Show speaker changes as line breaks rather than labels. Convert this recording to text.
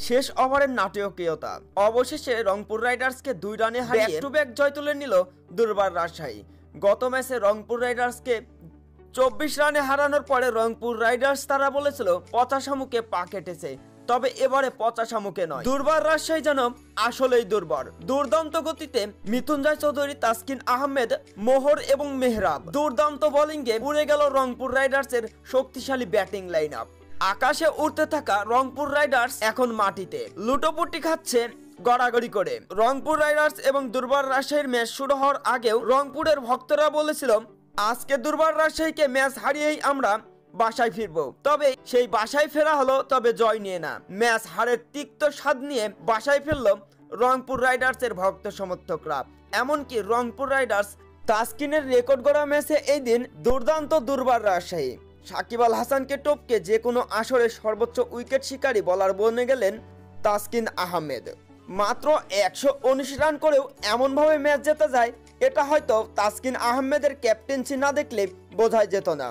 শেষ ওভারের নাটকীয়তা, অবশেষে রংপুর রাইডার্সকে 2 রানে হারিয়ে ব্যাক টু ব্যাক জয় তুলে নিল দুর্বার রাজশাহী। গত ম্যাচে রংপুর রাইডার্সকে 24 রানে হারানোর পরে রংপুর রাইডার্স তারা বলেছিল পচা শামুকে পা কেটেছে, তবে এবারে পচা শামুকে নয়, দুর্বার রাজশাহী যেন আসলেই দুর্বার। দুর্দান্ত গতিতে মৃত্যুঞ্জয় চৌধুরী, তাসকিন আহমেদ, মোহর এবং মেহরাব দুর্দান্ত বোলিংয়ে উড়ে গেল রংপুর রাইডার্সের শক্তিশালী ব্যাটিং লাইন আপ। আকাশে উড়তে থাকা রংপুর রাইডার্স এখন মাটিতে লুটোপুটি খাচ্ছে গড়াগড়ি করে। রংপুর রাইডার্স এবং দুর্বার রাজশাহীর ম্যাচ শুরু হওয়ার আগেও রংপুরের ভক্তরা বলেছিল আজকে দুর্বার রাজশাহীকে ম্যাচ হারিয়েই আমরা বাসায় ফিরবো। তবে সেই বাসায় ফেরা হলো, তবে জয় নিয়ে না, ম্যাচ হারের তিক্ত স্বাদ নিয়ে বাসায় ফিরল রংপুর রাইডার্সের ভক্ত সমর্থকরা। এমনকি রংপুর রাইডার্স তাসকিনের রেকর্ড গড়া ম্যাচে এই দিন দুর্দান্ত দুর্বার রাজশাহী। সাকিব আল হাসানকে টপকে যে কোনো আসরে সর্বোচ্চ উইকেট শিকারী বোলার বনে গেলেন তাসকিন আহমেদ। মাত্র 119 রান করেও এমনভাবে ম্যাচ জেতা যায়, এটা হয়তো তাসকিন আহমেদের ক্যাপ্টেন্সি না দেখলে বোঝাই যেত না।